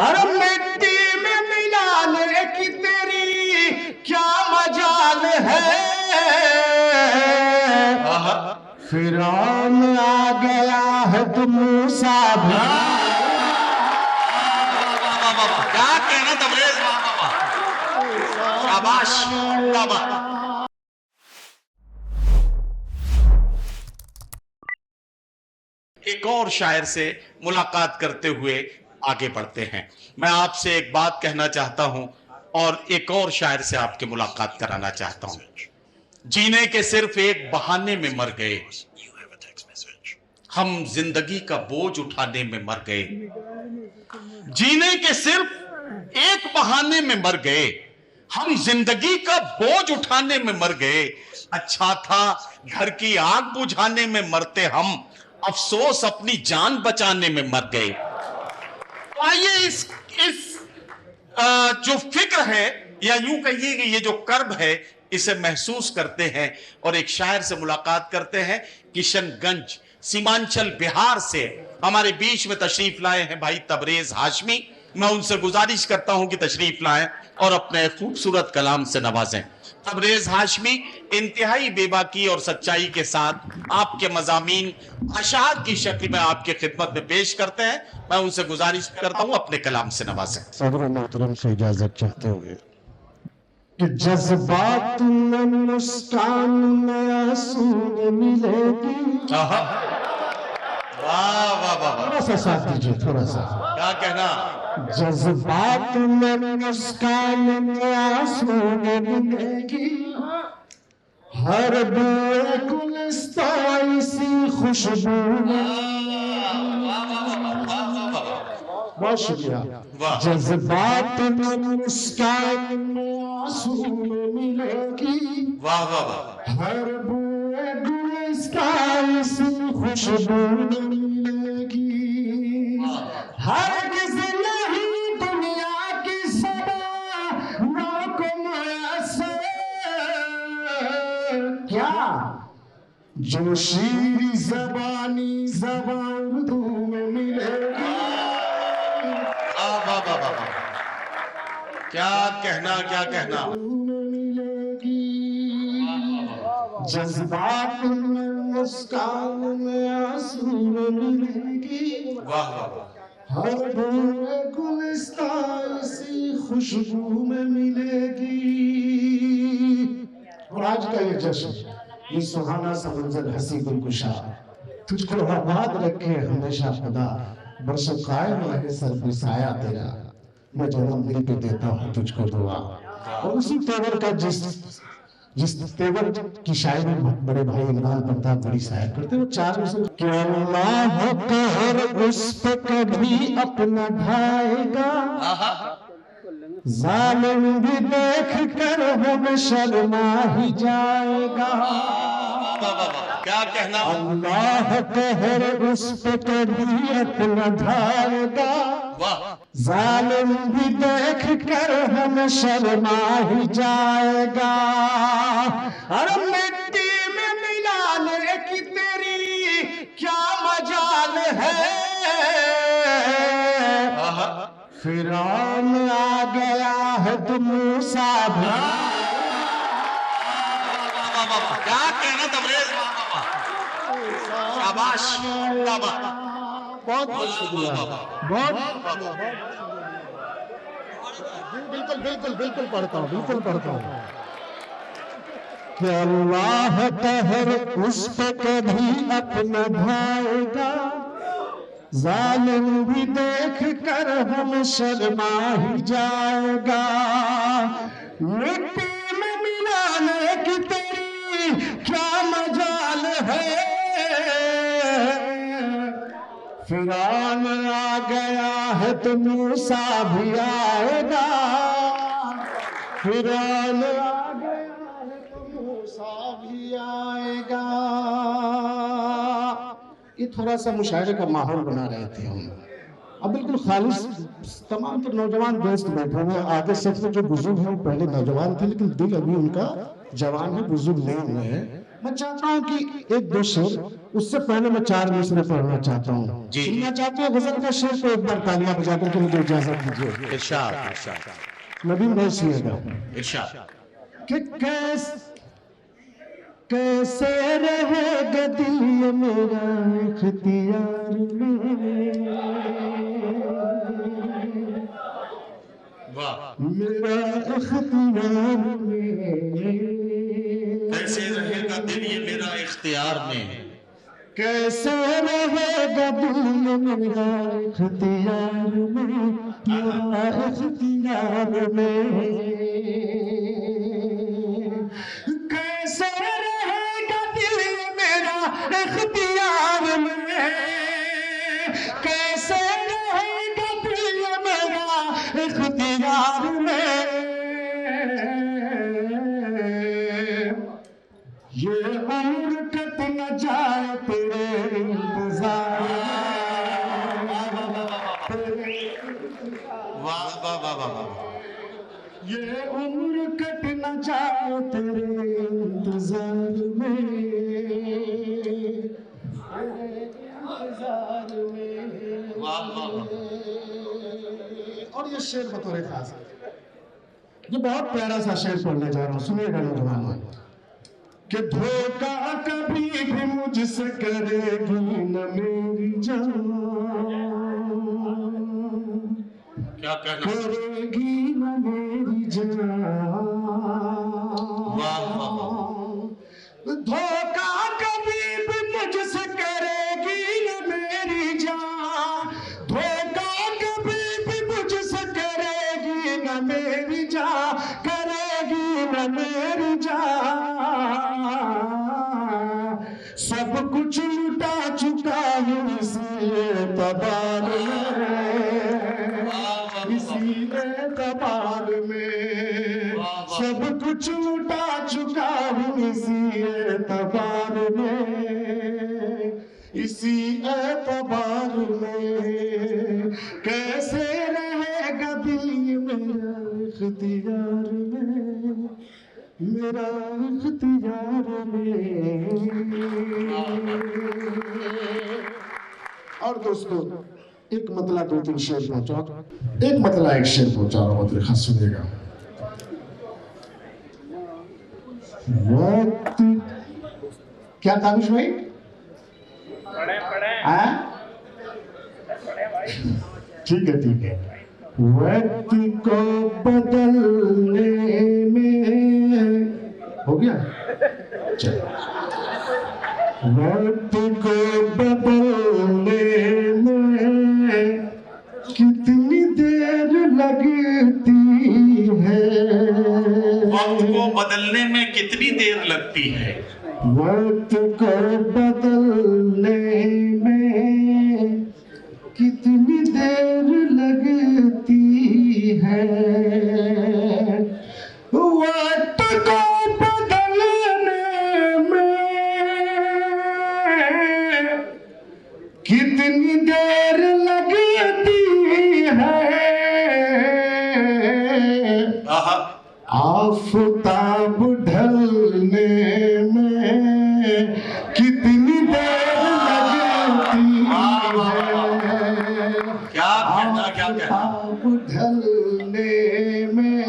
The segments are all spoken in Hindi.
अरे मिट्टी में मिलाने की तेरी क्या मजाल है। फिरौन आ गया है तो मूसा भी। क्या कहना तबरेज, शाबाश। एक और शायर से मुलाकात करते हुए आगे बढ़ते हैं। मैं आपसे एक बात कहना चाहता हूं और एक और शायर से आपकी मुलाकात कराना चाहता हूं। जीने के सिर्फ एक बहाने में मर गए, हम जिंदगी का बोझ उठाने में मर गए। जीने के सिर्फ एक बहाने में मर गए, हम जिंदगी का बोझ उठाने में मर गए। अच्छा था घर की आग बुझाने में मरते हम, अफसोस अपनी जान बचाने में मर गए। तो आइए इस जो फिक्र है या यूं कहिए कि ये जो कर्ब है इसे महसूस करते हैं और एक शायर से मुलाकात करते हैं। किशनगंज सीमांचल बिहार से हमारे बीच में तशरीफ लाए हैं भाई तबरेज हाशमी। मैं उनसे गुजारिश करता हूं कि तशरीफ लाएं और अपने खूबसूरत कलाम से नवाजें। तबरेज हाशमी इंतहाई बेबाकी और सच्चाई के साथ आपके मजामीन अशार की शक्ल में आपके खिदमत में पेश करते हैं। मैं उनसे गुजारिश करता हूं अपने कलाम से नवाजें। सदर मोहतरम से इजाजत चाहते हुए कि जज्बात में मुस्कान में आंसू मिलेगी। वाह वाह वाह, थोड़ा सा साथ दीजिए, थोड़ा सा। क्या कहना। जज्बात में मुस्कान में आंसू मिलेगी, हर बुए गुलिस्तान इसी खुशबू में। बहुत शुक्रिया। जज्बात में मुस्कान में आंसू मिलेगी, वाह वाह वाह, हर बुए गुलिस्तान इसी खुशबू में मिलेगी। हर किसी नहीं दुनिया की सदा को मैसर, क्या जो शीरी जबानी जबान उर्दू में मिलेगी। वाह वाह वाह वाह, क्या कहना क्या कहना। जज्बात में मुस्कान में आंसू में मिलेगी, वाह वाह वाह, हर बुए गुलिस्तान इसी खुशबू में मिलेगी। और आज का ये जश्न, ये सुहाना सा मंजर हंसी गुलगुशा, तुझको आबाद रखे हमेशा खुदा, बरसों कायम रहे सर पे साया तेरा, मैं जन्म दिल पे देता हूँ तुझको दुआ। और उसी तेवर का जिस तेवर की शायरी बड़े भाई इमरान प्रताप बड़ी शायर करते, वो चार कि अल्लाह कहर उस पे कभी अपना ढाएगा, जालिम भी देख कर हमें शर्मा ही जाएगा। क्या कहना। अल्लाह कहर उस पे कभी अपना ढाएगा, जालिम भी देख कर हमें शर्मा ही जाएगा। अरे मिट्टी में मिलाने की तेरी क्या मजाल है। फिरौन आ गया है तो मूसा भी। क्या कहना तबरेज, शाबाश। बहुत बहुत शुक्रिया। बहुत बिल्कुल बिल्कुल बिल्कुल पढ़ता हूँ, बिल्कुल पढ़ता हूँ। कि अल्लाह कहर उस पे कभी अपना ढाएगा, जालिम भी देख कर हम शर्मा ही जाएगा। मिट्टी में मिलाने की तेरी क्या मजाल है। फिरौन आ गया है तो मूसा भी आएगा, फिरौन आ गया है तो मूसा भी आएगा। ये थोड़ा सा मुशायरे का माहौल बना रहे थे हम। अब बिल्कुल खालिश तमाम तो नौजवान दोस्त बैठे हुए, आगे सच में जो बुजुर्ग हैं पहले नौजवान थे लेकिन दिल अभी उनका जवान है, बुजुर्ग नहीं हुए हैं। मैं चाहता हूँ कि एक दो शेर, उससे पहले मैं 4 मिसरे पढ़ना चाहता हूँ। जी। सुनना चाहते हो गजल का शेर, तो एक बार तालियां बजा करके मुझे इजाजत दीजिए। इरशाद इरशाद नबी भाई सुनिएगा इरशाद। कि कैसे रहेगा दिल मेरा इख्तियार में, वाह। मेरा इख्तियार में, कैसे रहेगा दिल ये मेरा इख्तियार में, कैसे रहेगा दिल मेरा इख्तियार में, मेरा इख्तियार में, कैसे रहेगा दिल मेरा इख्तियार में, कैसे रहेगा दिल मेरा इख्तियार में, ये उम्र कट न जाए तेरे इंतजार वाह वाह वाह वाह वाह। ये उम्र कट न जाए तेरे इंतजार में, इंतजार में। वाह वाह। और ये शेर बतौर खास, ये बहुत प्यारा सा शेर पढ़ने जा रहा हूँ, सुनिएगा नौजवानों कि धोखा कभी भी मुझसे करेगी न मेरी जान, क्या कहना, करेगी न मेरी जान, वाह वाह वाह। धोखा कभी भी मुझसे करेगी न मेरी जान, धोखा कभी भी मुझसे करेगी न मेरी जान, करेगी न मेरी जान, सब कुछ लुटा चुका हूँ इसी एतबार में, इसी एतबार में, सब कुछ लुटा चुका हूँ इसी एतबार में, इसी एतबार में, कैसे रहेगा दिल मेरा इख्तियार में, मेरा इख्तियार में। और दोस्तों एक मतला 2-3 शेर पहुंचा, एक मतला एक शेर पहुंचा रहा हूं, मतलब खास सुनिएगा। वक्त क्या ताबिश भाई ठीक है ठीक है। वक्त को बदलने में हो गया, चलो। वक्त को बदलने में कितनी देर लगती है, वक्त को बदलने में कितनी देर लगती है, वक्त को बदलने में कितनी देर लगती है, वक्त को बदलने में कितनी देर लगती है, आफताब ढलने में कितनी देर लगती है, क्या कहना, क्या कहना, आफताब ढलने में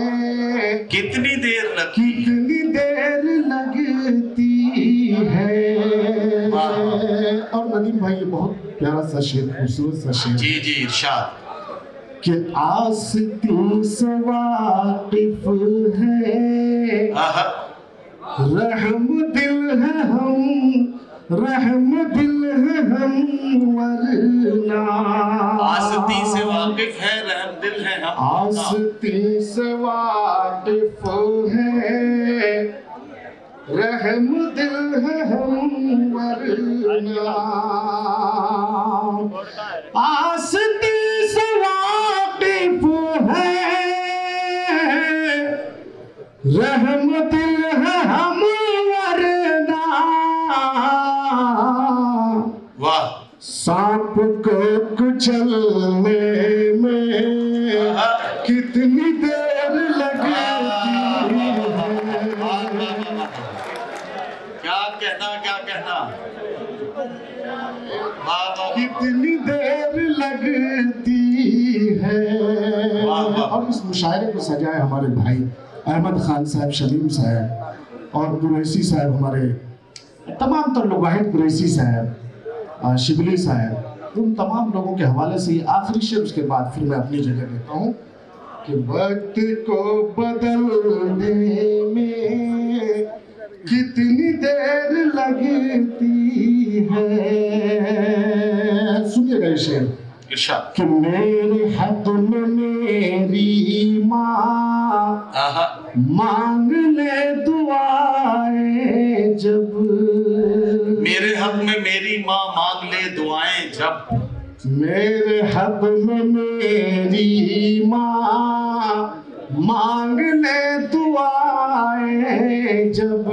कितनी देर लगती, कितनी देर लगती है। और नदीम भाई ये बहुत प्यारा सा शेर, खूबसूरत सा शेर। जी जी इरशाद। कि आस्तीन से वाकिफ है, रहम दिल है हम, रहम दिल है हम, वरना आस्ती से वाकिफ है, रहम दिल है हम, आस्तीन से वाकिफ है, रहम दिल है हम, वरना आस्तीन से वाकिफ है, रहम दिल है हम, वरना वाह, सांप को कुचलने में कितनी देर लगती है, क्या और इस मुशायरे को सजाए हमारे भाई अहमद खान साहब, शमीम साहब और कुरैशी साहब, हमारे तमाम तर लोग, वाहिद कुरैशी साहब, शिबली साहब, उन तमाम लोगों के हवाले से ये आखिरी शेर, उसके बाद फिर मैं अपनी जगह लेता हूँ कि वक्त को बदलने में कितनी देर लगती है। सुनिएगा ये शेर इरशाद। कि मेरे हक में मेरी माँ मांग ले दुआएं जब, मेरे हक में मेरी माँ मांग ले दुआएं जब, मेरे हक में मेरी माँ मांग ले दुआएं जब,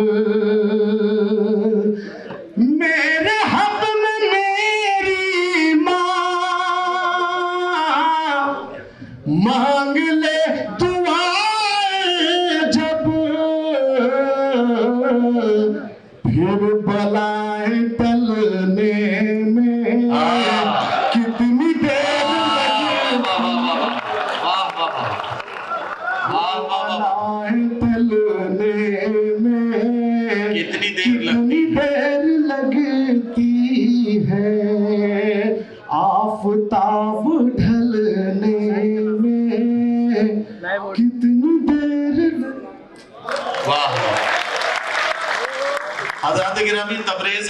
मेरे हक में मेरी माँ मांग ले दुआएं जब, फिर बलाएं टलने में कितनी देर लगती में कितनी देर लगती है, आफताब ढलने में कितनी देर। वाह। हज़रात गिरामी तबरेज़